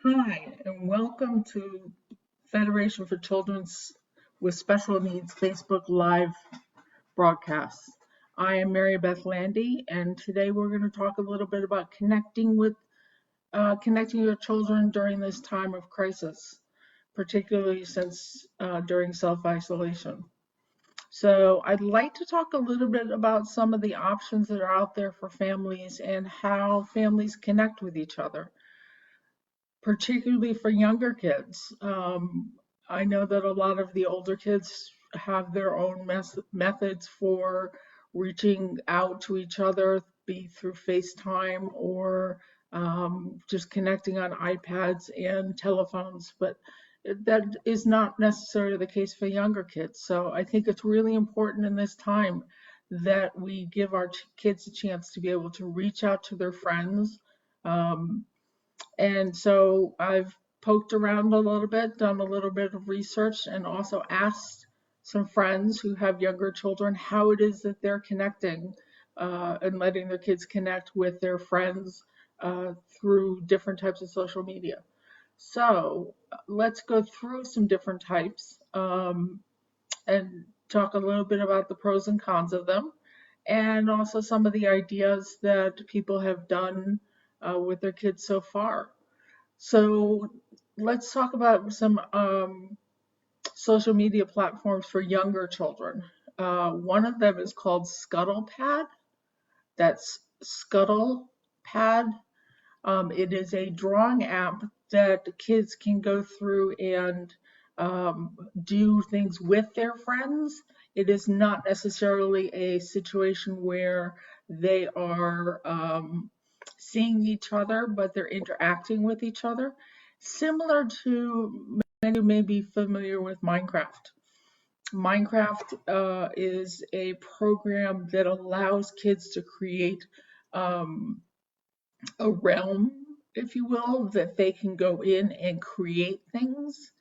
Hi, and welcome to Federation for Children with Special Needs Facebook Live broadcasts. I am Mary Beth Landy, and today we're going to talk a little bit about connecting your children during this time of crisis, particularly since during self-isolation. So I'd like to talk a little bit about some of the options that are out there for families and how families connect with each other, particularly for younger kids. I know that a lot of the older kids have their own methods for reaching out to each other, be through FaceTime or just connecting on iPads and telephones, but that is not necessarily the case for younger kids. So I think it's really important in this time that we give our kids a chance to be able to reach out to their friends. Um, and so I've poked around a little bit, done a little bit of research, and also asked some friends who have younger children how it is that they're connecting and letting their kids connect with their friends through different types of social media. So let's go through some different types and talk a little bit about the pros and cons of them, and also some of the ideas that people have done with their kids so far. So let's talk about some social media platforms for younger children. One of them is called ScuttlePad. That's ScuttlePad. It is a drawing app that kids can go through and do things with their friends. It is not necessarily a situation where they are seeing each other, but they're interacting with each other. Similar to, many who may be familiar with Minecraft. Minecraft is a program that allows kids to create um, a realm, if you will, that they can go in and create things,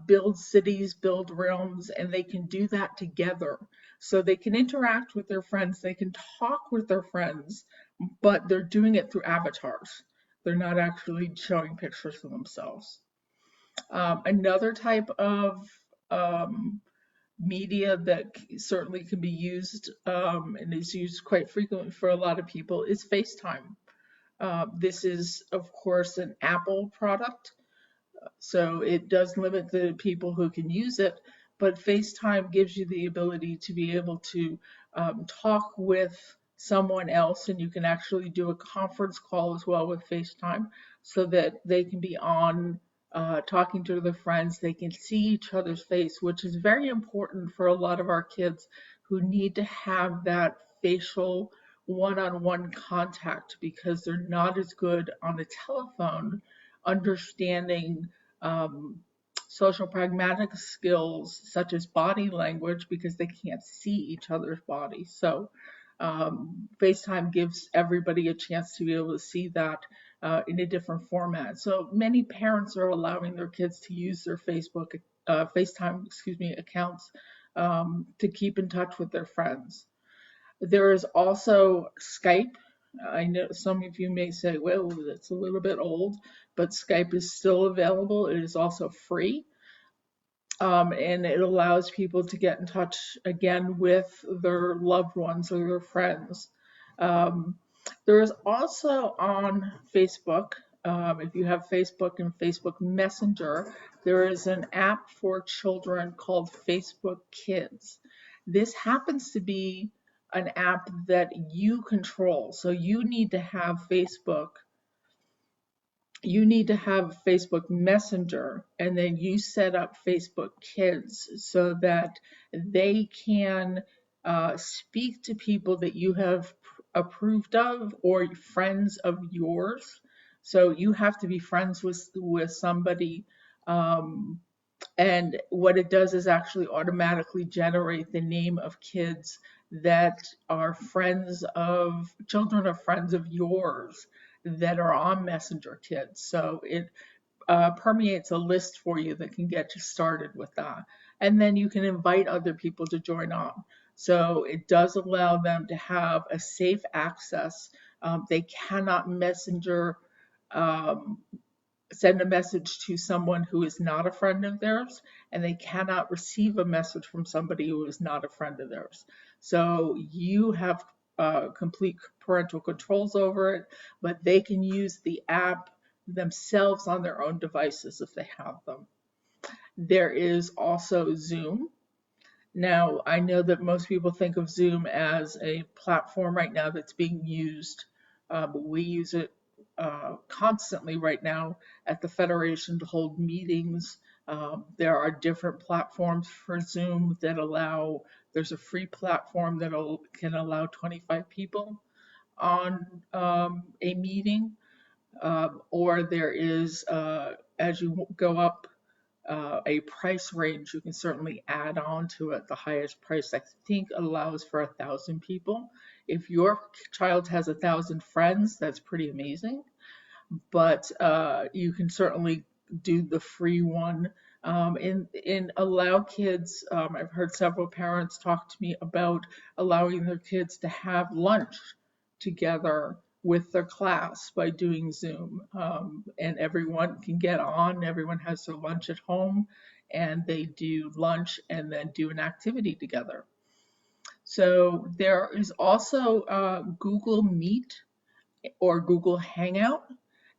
build cities, build realms, and they can do that together. So they can interact with their friends, they can talk with their friends, but they're doing it through avatars. They're not actually showing pictures of themselves. Another type of um, media that certainly can be used and is used quite frequently for a lot of people is FaceTime. This is, of course, an Apple product, so it does limit the people who can use it, but FaceTime gives you the ability to be able to talk with someone else, and you can actually do a conference call as well with FaceTime so that they can be on talking to their friends. They can see each other's face, which is very important for a lot of our kids who need to have that facial one-on-one contact because they're not as good on the telephone understanding um, social pragmatic skills such as body language because they can't see each other's bodies. So FaceTime gives everybody a chance to be able to see that in a different format. So many parents are allowing their kids to use their FaceTime, accounts to keep in touch with their friends. There is also Skype. I know some of you may say, well, that's a little bit old, but Skype is still available. It is also free. And it allows people to get in touch again with their loved ones or their friends. Um, there is also on Facebook, if you have Facebook and Facebook Messenger, there is an app for children called Facebook Kids. This happens to be an app that you control. So you need to have Facebook Messenger, and then you set up Facebook Kids so that they can speak to people that you have approved of or friends of yours. So you have to be friends with somebody, um, and what it does is actually automatically generate the name of kids that are friends of children of friends of yours that are on Messenger Kids. So it permeates a list for you that can get you started with that. And then you can invite other people to join on. So it does allow them to have a safe access. They cannot messenger um, send a message to someone who is not a friend of theirs, and they cannot receive a message from somebody who is not a friend of theirs. So you have complete parental controls over it, but they can use the app themselves on their own devices if they have them. There is also Zoom. Now, I know that most people think of Zoom as a platform right now that's being used, but we use it constantly right now at the Federation to hold meetings. There are different platforms for Zoom that allow, there's a free platform that can allow 25 people on a meeting, or there is, as you go up a price range, you can certainly add on to it. The highest price, I think, allows for 1,000 people. If your child has 1,000 friends, that's pretty amazing. But you can certainly do the free one, and allow kids. I've heard several parents talk to me about allowing their kids to have lunch together with their class by doing Zoom. And everyone can get on, everyone has their lunch at home, and they do lunch and then do an activity together. So there is also Google Meet or Google Hangout.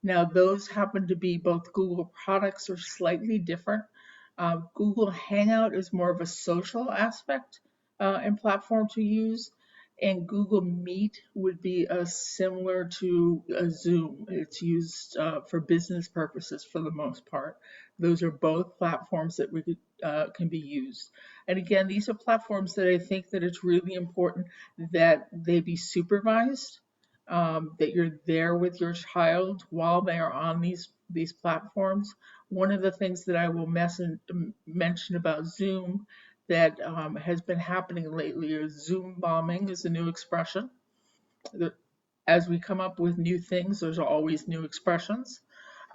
Now, those happen to be both Google products or slightly different. Google Hangout is more of a social aspect and platform to use, and Google Meet would be similar to Zoom. It's used for business purposes for the most part. Those are both platforms that can be used. And again, these are platforms that I think that it's really important that they be supervised, that you're there with your child while they are on these platforms. One of the things that I will mention about Zoom that has been happening lately is Zoom bombing is a new expression. As we come up with new things, there's always new expressions,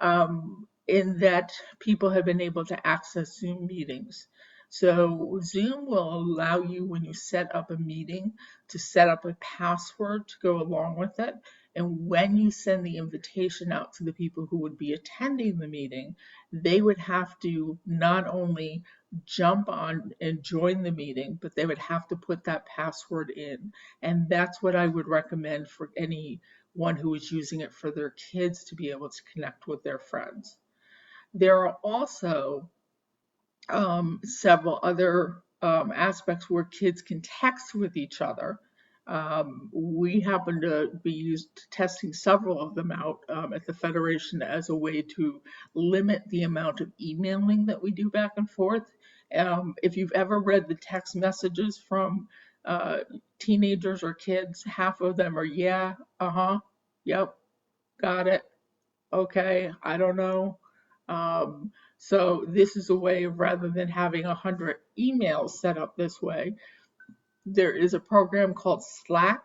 in that people have been able to access Zoom meetings. So Zoom will allow you, when you set up a meeting, to set up a password to go along with it. And when you send the invitation out to the people who would be attending the meeting, they would have to not only jump on and join the meeting, but they would have to put that password in. And that's what I would recommend for anyone who is using it for their kids to be able to connect with their friends. There are also several other aspects where kids can text with each other. We happen to be testing several of them out at the Federation as a way to limit the amount of emailing that we do back and forth. If you've ever read the text messages from teenagers or kids, half of them are yeah, uh-huh, yep, got it, okay, I don't know. So this is a way of, rather than having 100 emails set up this way, there is a program called Slack,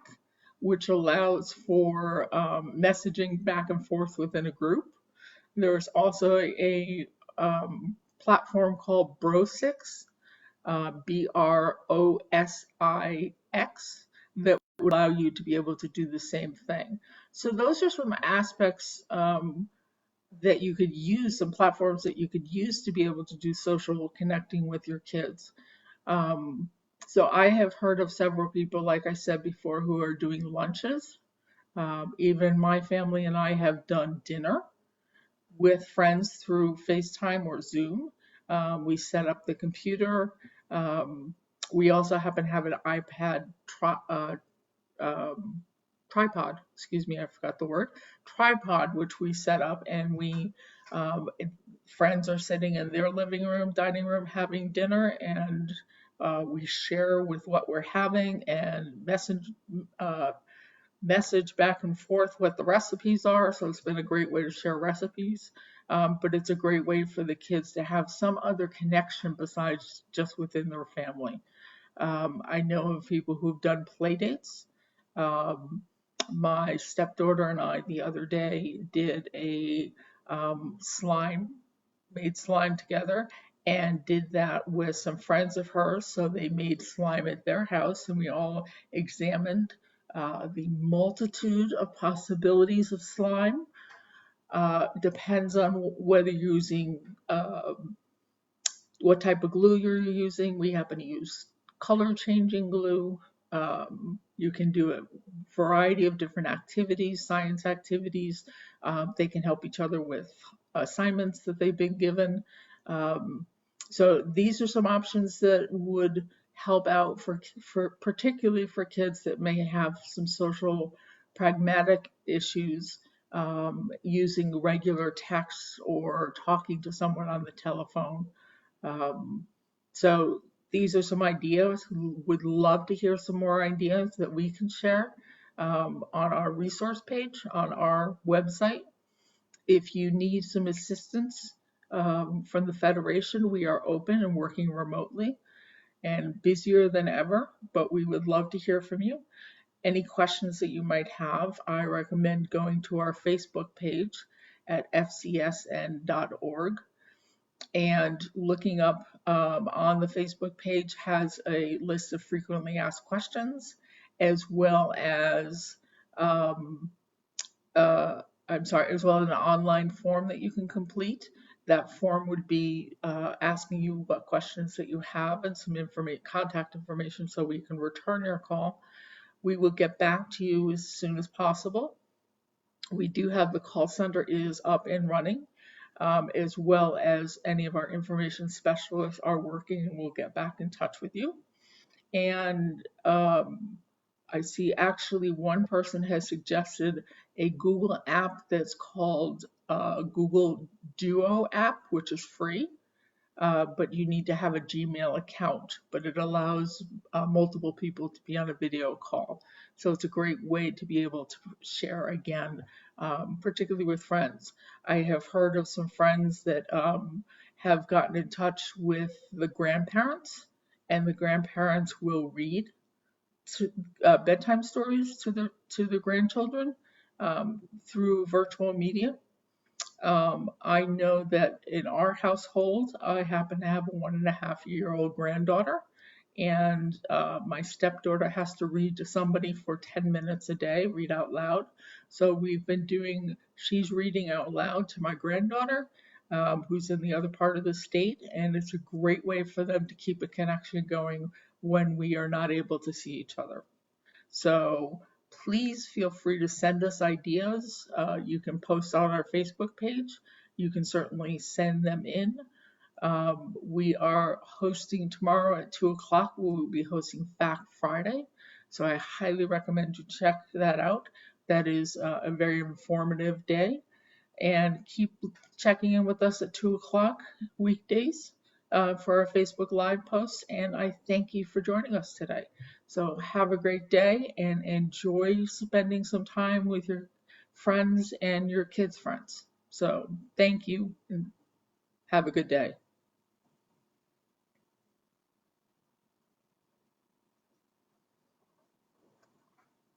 which allows for messaging back and forth within a group. There's also a platform called Brosix, Brosix, that would allow you to be able to do the same thing. So those are some aspects that you could use, some platforms that you could use to be able to do social connecting with your kids. Um, so I have heard of several people, like I said before, who are doing lunches. Even my family and I have done dinner with friends through FaceTime or Zoom. We set up the computer. Um, we also happen to have an iPad um, tripod, excuse me, I forgot the word, tripod, which we set up, and friends are sitting in their living room, dining room, having dinner, and we share with what we're having and uh, message back and forth what the recipes are. So it's been a great way to share recipes. But it's a great way for the kids to have some other connection besides just within their family. I know of people who've done Playdates. Um, my stepdaughter and I the other day did a slime, made slime together, and did that with some friends of hers. So they made slime at their house, and we all examined the multitude of possibilities of slime. Depends on whether you're using what type of glue you're using. We happen to use color changing glue. You can do a variety of different activities, science activities. They can help each other with assignments that they've been given. Um, so these are some options that would help out for particularly for kids that may have some social pragmatic issues, using regular text or talking to someone on the telephone. um, so these are some ideas. Would love to hear some more ideas that we can share on our resource page on our website. If you need some assistance from the Federation, we are open and working remotely and busier than ever, but we would love to hear from you. Any questions that you might have, I recommend going to our Facebook page at fcsn.org and looking up on the Facebook page has a list of frequently asked questions, as well as um, as well as an online form that you can complete. That form would be asking you what questions that you have and some contact information so we can return your call. We will get back to you as soon as possible. We do have the call center is up and running, as well as any of our information specialists are working and we'll get back in touch with you. And I see actually one person has suggested a Google app that's called Google Duo app, which is free. But you need to have a Gmail account, but it allows multiple people to be on a video call. So it's a great way to be able to share again, particularly with friends. I have heard of some friends that have gotten in touch with the grandparents, and the grandparents will read bedtime stories to the grandchildren through virtual media. I know that in our household, I happen to have a 1.5-year-old granddaughter, and my stepdaughter has to read to somebody for 10 minutes a day, read out loud. So she's reading out loud to my granddaughter, who's in the other part of the state, and it's a great way for them to keep a connection going when we are not able to see each other. So please feel free to send us ideas. You can post on our Facebook page. You can certainly send them in. We are hosting tomorrow at 2 o'clock. We will be hosting Fact Friday. So I highly recommend you check that out. That is a very informative day. And keep checking in with us at 2 o'clock weekdays for our Facebook Live posts. And I thank you for joining us today. So have a great day and enjoy spending some time with your friends and your kids' friends. So thank you and have a good day.